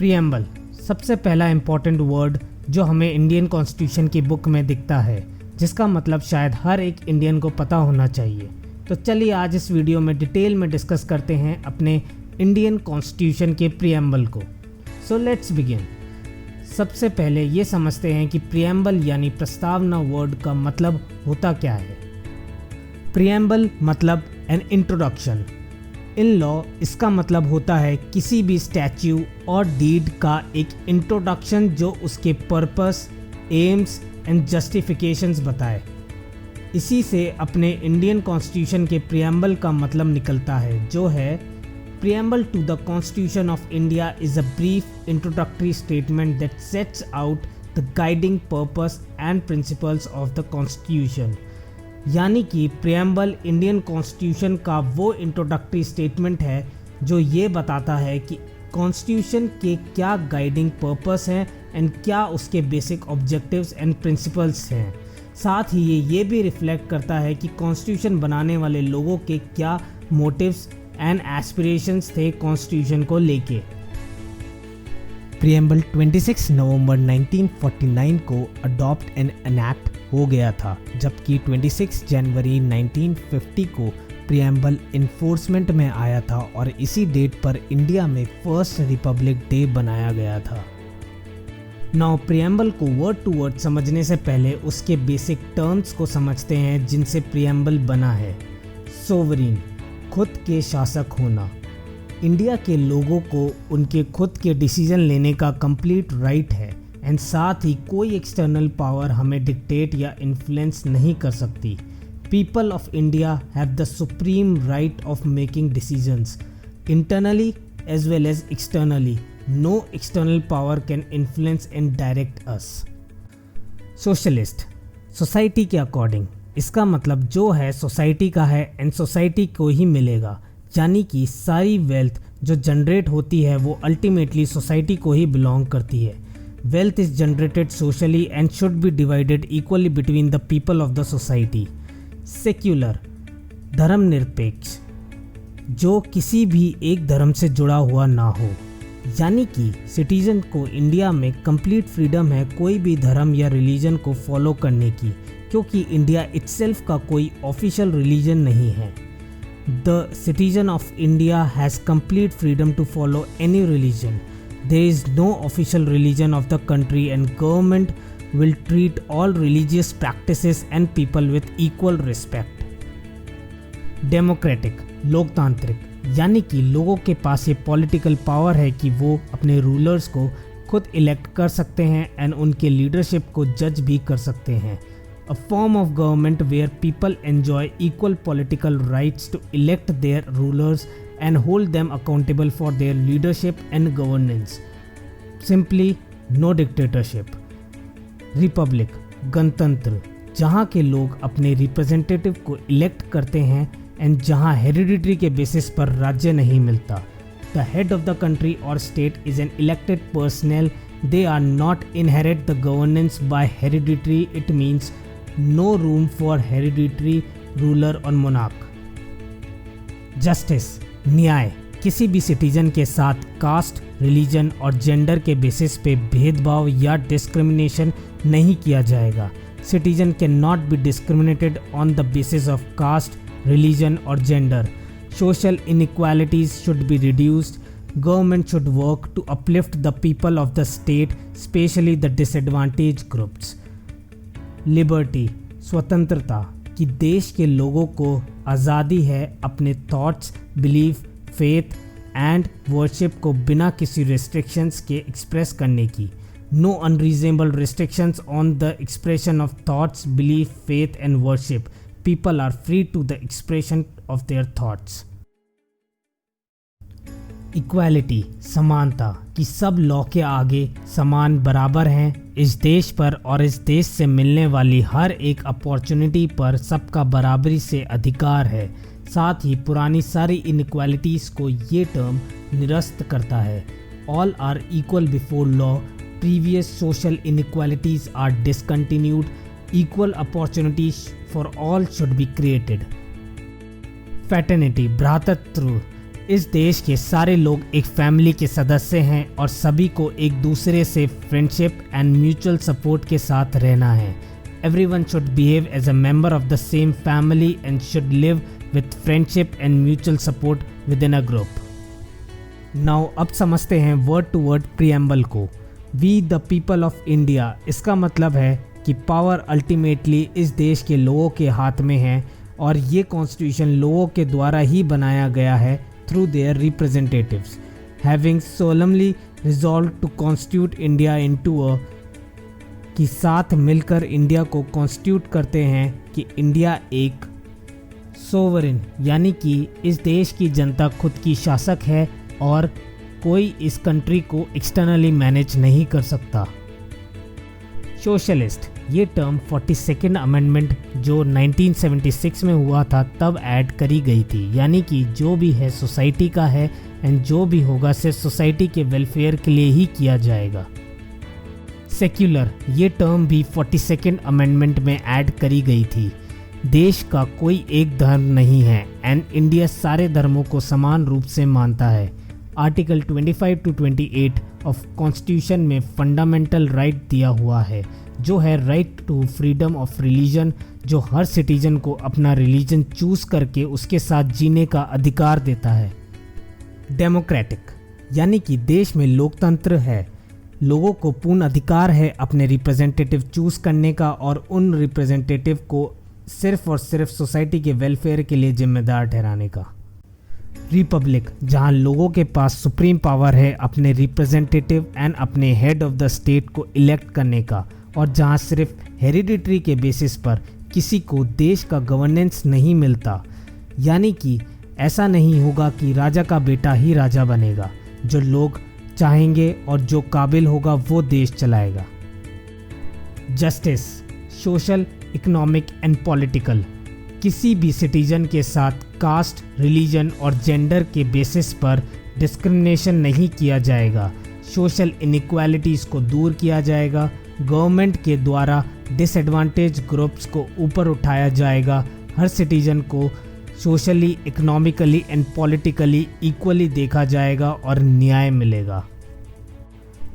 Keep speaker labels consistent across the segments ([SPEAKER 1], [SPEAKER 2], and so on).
[SPEAKER 1] Preamble सबसे पहला important word जो हमें इंडियन कॉन्स्टिट्यूशन की बुक में दिखता है, जिसका मतलब शायद हर एक इंडियन को पता होना चाहिए। तो चलिए आज इस वीडियो में डिटेल में डिस्कस करते हैं अपने इंडियन कॉन्स्टिट्यूशन के प्रीएम्बल को। So let's begin. सबसे पहले ये समझते हैं कि प्रीएम्बल यानी प्रस्तावना वर्ड का मतलब होता क्या है। प्रीएम्बल मतलब एन इंट्रोडक्शन। इन लॉ इसका मतलब होता है किसी भी स्टैच्यू और डीड का एक इंट्रोडक्शन जो उसके पर्पस, एम्स एंड जस्टिफिकेशंस बताए। इसी से अपने इंडियन कॉन्स्टिट्यूशन के प्रीएम्बल का मतलब निकलता है, जो है preamble to the constitution of India is a brief introductory statement that sets out the guiding purpose and principles of the constitution. यानी कि प्रीएम्बल इंडियन कॉन्स्टिट्यूशन का वो इंट्रोडक्टरी स्टेटमेंट है जो ये बताता है कि कॉन्स्टिट्यूशन के क्या गाइडिंग पर्पस हैं एंड क्या उसके बेसिक ऑब्जेक्टिव्स एंड प्रिंसिपल्स हैं। साथ ही ये भी रिफ्लेक्ट करता है कि कॉन्स्टिट्यूशन बनाने वाले लोगों के क्या मोटिव्स एंड एस्पिरेशंस थे कॉन्स्टिट्यूशन को लेके। प्रीएम्बल 26 नवंबर 1949 को अडॉप्ट एंड एनैक्ट हो गया था, जबकि 26 जनवरी 1950 को प्रीएम्बल इन्फोर्समेंट में आया था और इसी डेट पर इंडिया में फर्स्ट रिपब्लिक डे बनाया गया था। नाउ प्रीएम्बल को वर्ड टू वर्ड समझने से पहले उसके बेसिक टर्म्स को समझते हैं जिनसे प्रीएम्बल बना है। सोवरीन, खुद के शासक होना। इंडिया के लोगों को उनके खुद के डिसीजन लेने का कंप्लीट राइट है एंड साथ ही कोई एक्सटर्नल पावर हमें डिक्टेट या इन्फ्लुएंस नहीं कर सकती। People of India have the supreme right of making decisions internally as well as externally. No external power can influence and direct us. Socialist, society के अकॉर्डिंग। इसका मतलब जो है सोसाइटी का है एंड सोसाइटी को ही मिलेगा, यानी कि सारी वेल्थ जो जनरेट होती है वो अल्टीमेटली सोसाइटी को ही बिलोंग करती है। Wealth is generated socially and should be divided equally between the people of the society. Secular, धर्मनिरपेक्ष, जो किसी भी एक धर्म से जुड़ा हुआ ना हो। यानी कि सिटीजन को इंडिया में कंप्लीट फ्रीडम है कोई भी धर्म या रिलीजन को फॉलो करने की, क्योंकि इंडिया इटसेल्फ का कोई ऑफिशियल रिलीजन नहीं है। The citizen of India has complete freedom to follow any religion. There is no official religion of the country and government will treat all religious practices and people with equal respect. Democratic, लोकतांत्रिक, यानी कि लोगों के पास ये political power है कि वो अपने रूलर्स को खुद इलेक्ट कर सकते हैं एंड उनके लीडरशिप को जज भी कर सकते हैं। A form of government where people enjoy equal political rights to elect their rulers and hold them accountable for their leadership and governance. Simply, no dictatorship. Republic, गणतंत्र, जहाँ के लोग अपने रिप्रेजेंटेटिव को इलेक्ट करते हैं एंड जहाँ हेरिडिटरी के बेसिस पर राज्य नहीं मिलता। The head of the country or state is an elected personnel. They are not inherit the governance by hereditary. It means no room for hereditary ruler or monarch. Justice, न्याय, किसी भी citizen के साथ caste, religion और gender के basis पे भेदभाव या डिस्क्रिमिनेशन नहीं किया जाएगा। Citizen can not be discriminated on the basis of caste, religion और gender. Social inequalities should be reduced. Government should work to uplift the people of the state, specially the disadvantage groups. Liberty, स्वतंत्रता, कि देश के लोगों को आज़ादी है अपने thoughts, belief, faith and worship को बिना किसी रिस्ट्रिक्शंस के एक्सप्रेस करने की। No unreasonable restrictions on the expression of thoughts, belief, faith and worship. People are free to the expression of their thoughts. Equality, समानता, कि सब लॉ के आगे समान बराबर हैं। इस देश पर और इस देश से मिलने वाली हर एक अपॉर्चुनिटी पर सबका बराबरी से अधिकार है। साथ ही पुरानी सारी इनइक्वालिटीज़ को ये टर्म निरस्त करता है। All are equal before law, previous social inequalities are discontinued, equal opportunities for all should be created. Fraternity, भ्रातृत्व, इस देश के सारे लोग एक फैमिली के सदस्य हैं और सभी को एक दूसरे से फ्रेंडशिप एंड म्यूचुअल सपोर्ट के साथ रहना है। Everyone should behave as a member of the same family and should live with friendship and mutual support within a group. Now अब समझते हैं वर्ड टू वर्ड प्रीएम्बल को। We the people of India, इसका मतलब है कि power ultimately इस देश के लोगों के हाथ में है और ये कॉन्स्टिट्यूशन लोगों के द्वारा ही बनाया गया है through their representatives, having solemnly resolved to constitute India into a कि साथ मिलकर इंडिया को कॉन्स्टिट्यूट करते हैं कि इंडिया एक सोवरेन यानी कि इस देश की जनता खुद की शासक है और कोई इस कंट्री को एक्सटर्नली मैनेज नहीं कर सकता। सोशलिस्ट ये टर्म 42nd अमेंडमेंट जो 1976 में हुआ था तब ऐड करी गई थी, यानी कि जो भी है सोसाइटी का है एंड जो भी होगा सिर्फ सोसाइटी के वेलफेयर के लिए ही किया जाएगा। सेक्युलर ये टर्म भी 42nd अमेंडमेंट में ऐड करी गई थी। देश का कोई एक धर्म नहीं है एंड इंडिया सारे धर्मों को समान रूप से मानता है। आर्टिकल 25 to 28 ऑफ कॉन्स्टिट्यूशन में फंडामेंटल राइट दिया हुआ है जो है right to freedom of religion, जो हर सिटीजन को अपना रिलीजन चूज करके उसके साथ जीने का अधिकार देता है। डेमोक्रेटिक यानी कि देश में लोकतंत्र है, लोगों को पूर्ण अधिकार है अपने रिप्रेजेंटेटिव चूज करने का और उन रिप्रेजेंटेटिव को सिर्फ और सिर्फ सोसाइटी के वेलफेयर के लिए जिम्मेदार ठहराने का। रिपब्लिक जहां लोगों के पास सुप्रीम पावर है अपने रिप्रेजेंटेटिव एंड अपने हेड ऑफ द स्टेट को इलेक्ट करने का और जहां सिर्फ हेरिडिटरी के बेसिस पर किसी को देश का गवर्नेंस नहीं मिलता, यानी कि ऐसा नहीं होगा कि राजा का बेटा ही राजा बनेगा, जो लोग चाहेंगे और जो काबिल होगा वो देश चलाएगा। Justice social, economic and political किसी भी सिटीजन के साथ कास्ट, रिलीजन और जेंडर के बेसिस पर डिस्क्रिमिनेशन नहीं किया जाएगा। सोशल इनइक्वालिटीज़ को दूर किया जाएगा। गवर्नमेंट के द्वारा डिसएडवांटेज ग्रुप्स को ऊपर उठाया जाएगा। हर सिटीजन को socially, economically and politically equally देखा जाएगा और न्याय मिलेगा।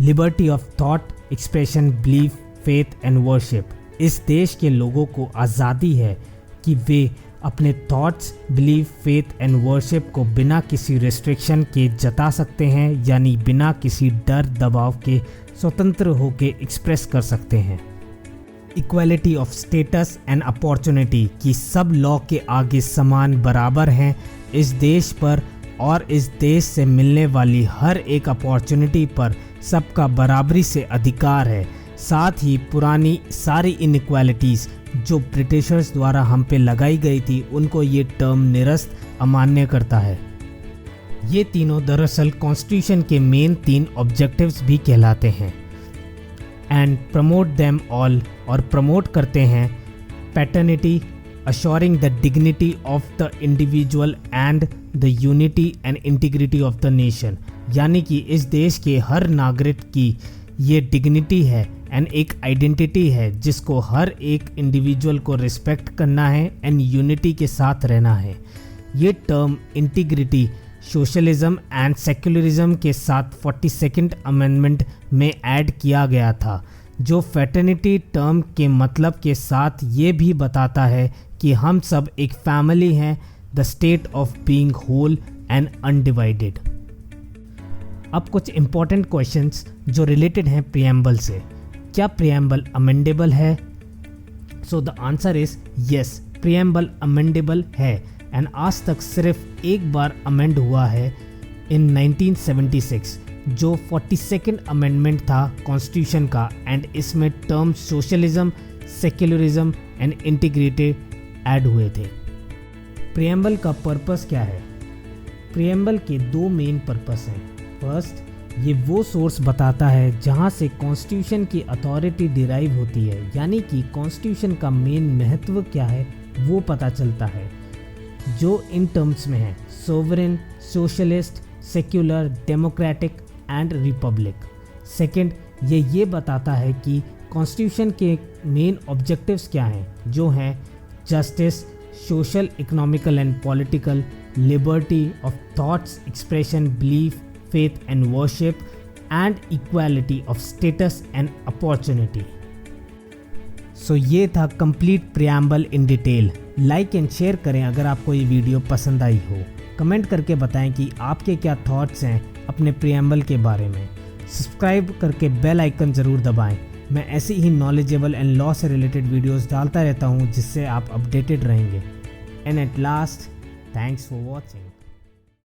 [SPEAKER 1] Liberty of thought, expression, belief, faith and worship इस देश के लोगों को आज़ादी है कि वे अपने thoughts, belief, faith and worship को बिना किसी रिस्ट्रिक्शन के जता सकते हैं, यानी बिना किसी डर दबाव के स्वतंत्र होकर एक्सप्रेस कर सकते हैं। Equality of status and opportunity कि सब लॉ के आगे समान बराबर हैं इस देश पर और इस देश से मिलने वाली हर एक अपॉर्चुनिटी पर सबका बराबरी से अधिकार है। साथ ही पुरानी सारी इनइक्वालिटीज़ जो ब्रिटिशर्स द्वारा हम पे लगाई गई थी उनको ये टर्म निरस्त अमान्य करता है। ये तीनों दरअसल कॉन्स्टिट्यूशन के मेन 3 ऑब्जेक्टिव्स भी कहलाते हैं। एंड प्रमोट देम ऑल और प्रमोट करते हैं paternity, assuring the dignity of the individual and the unity and integrity of the nation, यानी कि इस देश के हर नागरिक की ये डिग्निटी है एंड एक आइडेंटिटी है जिसको हर एक इंडिविजुअल को रिस्पेक्ट करना है एंड यूनिटी के साथ रहना है। ये term integrity, socialism and secularism के साथ 42nd अमेंडमेंट में ऐड किया गया था, जो फ्रेटर्निटी टर्म के मतलब के साथ ये भी बताता है कि हम सब एक फैमिली हैं, the state of being whole and undivided. अब कुछ इंपॉर्टेंट क्वेश्चंस जो रिलेटेड हैं प्रीएम्बल से। क्या प्रीएम्बल अमेंडेबल है? So the answer is yes, preamble amendable है एंड आज तक सिर्फ एक बार अमेंड हुआ है इन 1976, जो 42nd अमेंडमेंट था कॉन्स्टिट्यूशन का एंड इसमें term socialism, secularism and integrity add हुए थे। प्रीएम्बल का पर्पस क्या है? प्रीएम्बल के 2 मेन पर्पस हैं। फर्स्ट, ये वो सोर्स बताता है जहाँ से कॉन्स्टिट्यूशन की अथॉरिटी डिराइव होती है, यानी कि कॉन्स्टिट्यूशन का मेन महत्व क्या है वो पता चलता है, जो इन टर्म्स में है sovereign, socialist, secular, democratic and Republic. Second, ये बताता है कि कॉन्स्टिट्यूशन के मेन ऑब्जेक्टिव्स क्या हैं, जो हैं justice, social, economical and political, liberty of thoughts, expression, belief, faith and worship, and equality of status and opportunity. सो ये था complete preamble in detail. Like and share करें अगर आपको ये वीडियो पसंद आई हो। कमेंट करके बताएं कि आपके क्या थॉट्स हैं अपने प्रियम्बल के बारे में। सब्सक्राइब करके बेल आइकन ज़रूर दबाएं। मैं ऐसी ही नॉलेजेबल एंड लॉ से रिलेटेड वीडियोस डालता रहता हूँ जिससे आप अपडेटेड रहेंगे। And at last, thanks for watching.